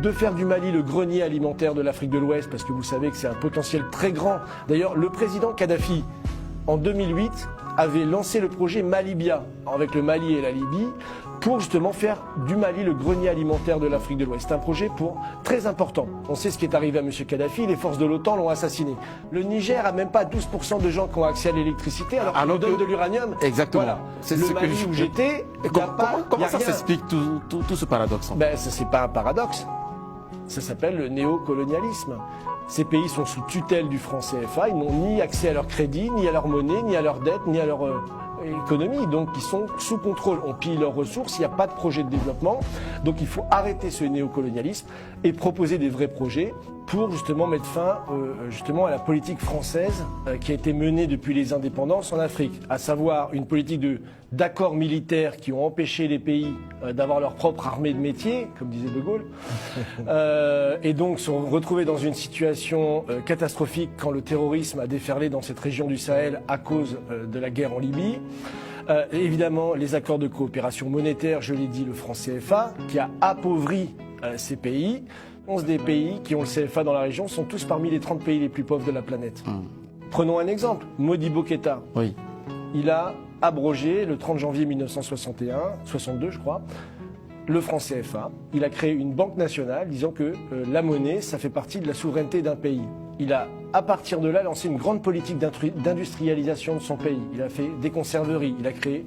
de faire du Mali le grenier alimentaire de l'Afrique de l'Ouest, parce que vous savez que c'est un potentiel très grand. D'ailleurs, le président Kadhafi, en 2008, avait lancé le projet Malibia, avec le Mali et la Libye, pour justement faire du Mali le grenier alimentaire de l'Afrique de l'Ouest. C'est un projet très important. On sait ce qui est arrivé à M. Kadhafi, les forces de l'OTAN l'ont assassiné. Le Niger a même pas 12% de gens qui ont accès à l'électricité, alors qu'on donne de l'uranium. Exactement. Voilà. C'est le ce Mali que où j'étais, comment ça s'explique tout ce paradoxe? Ben, ça c'est pas un paradoxe. Ça s'appelle le néocolonialisme. Ces pays sont sous tutelle du franc CFA, ils n'ont ni accès à leur crédit, ni à leur monnaie, ni à leur dette, ni à leur économie. Donc ils sont sous contrôle, on pille leurs ressources, il n'y a pas de projet de développement. Donc il faut arrêter ce néocolonialisme et proposer des vrais projets pour justement mettre fin justement à la politique française qui a été menée depuis les indépendances en Afrique, à savoir une politique d'accords militaires qui ont empêché les pays d'avoir leur propre armée de métier, comme disait De Gaulle, et donc sont retrouvés dans une situation catastrophique quand le terrorisme a déferlé dans cette région du Sahel à cause de la guerre en Libye. Évidemment, les accords de coopération monétaire, je l'ai dit, le franc CFA, qui a appauvri ces pays. 11 des pays qui ont le CFA dans la région sont tous parmi les 30 pays les plus pauvres de la planète. Prenons un exemple, Modibo Keïta. Oui. Il a abrogé le 30 janvier 1962, je crois, le franc CFA. Il a créé une banque nationale disant que la monnaie, ça fait partie de la souveraineté d'un pays. Il a, à partir de là, lancé une grande politique d'industrialisation de son pays. Il a fait des conserveries, il a créé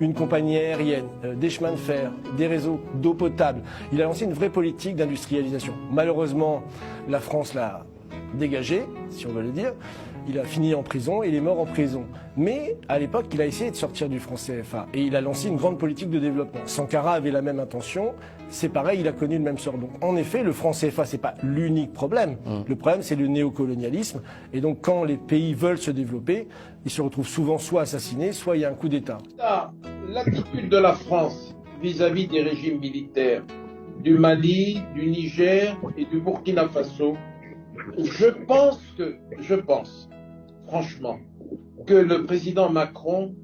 une compagnie aérienne, des chemins de fer, des réseaux d'eau potable. Il a lancé une vraie politique d'industrialisation. Malheureusement, la France l'a dégagé, si on veut le dire. Il a fini en prison et il est mort en prison. Mais à l'époque, il a essayé de sortir du franc CFA et il a lancé une grande politique de développement. Sankara avait la même intention, c'est pareil, il a connu le même sort. Donc en effet, le franc CFA, c'est pas l'unique problème. Le problème, c'est le néocolonialisme. Et donc quand les pays veulent se développer, ils se retrouvent souvent soit assassinés, soit il y a un coup d'État. L'attitude de la France vis-à-vis des régimes militaires du Mali, du Niger et du Burkina Faso, je pense, franchement, que le président Macron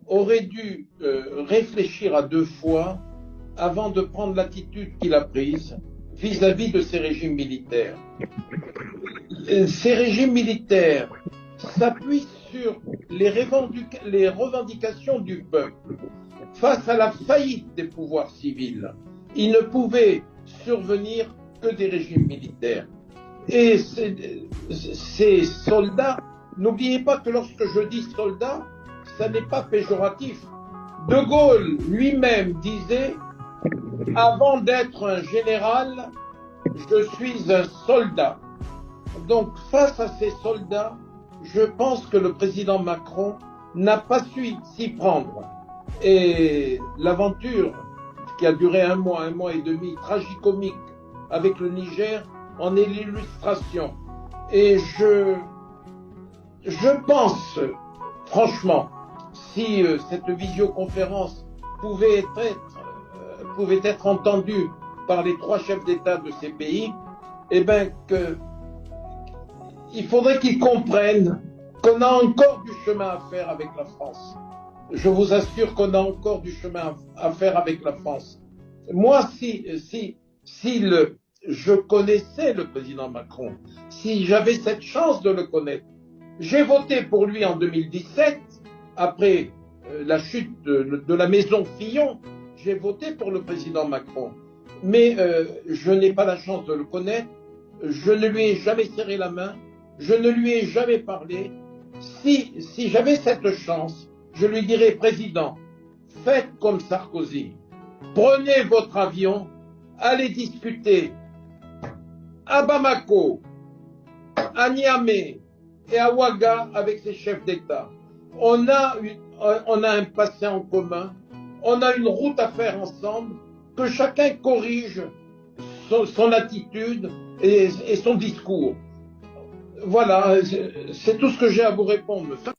aurait dû réfléchir à deux fois avant de prendre l'attitude qu'il a prise vis-à-vis de ces régimes militaires. Ces régimes militaires s'appuient sur les revendications du peuple face à la faillite des pouvoirs civils. Il ne pouvait survenir que des régimes militaires. Et ces soldats, n'oubliez pas que lorsque je dis soldats, ça n'est pas péjoratif. De Gaulle lui-même disait, avant d'être un général, je suis un soldat. Donc face à ces soldats, je pense que le président Macron n'a pas su s'y prendre. Et l'aventure qui a duré un mois et demi, tragicomique, avec le Niger, en est l'illustration. Et je pense, franchement, si cette visioconférence pouvait être entendue par les trois chefs d'État de ces pays, eh bien il faudrait qu'ils comprennent qu'on a encore du chemin à faire avec la France. Je vous assure qu'on a encore du chemin à faire avec la France. Moi, je connaissais le président Macron, si j'avais cette chance de le connaître. J'ai voté pour lui en 2017, après la chute de la maison Fillon, j'ai voté pour le président Macron. Mais je n'ai pas la chance de le connaître, je ne lui ai jamais serré la main, je ne lui ai jamais parlé. Si j'avais cette chance, je lui dirais, président, faites comme Sarkozy, prenez votre avion, allez discuter à Bamako, à Niamey et à Ouaga avec ses chefs d'État. On a un passé en commun, on a une route à faire ensemble, que chacun corrige son attitude et son discours. Voilà, c'est tout ce que j'ai à vous répondre.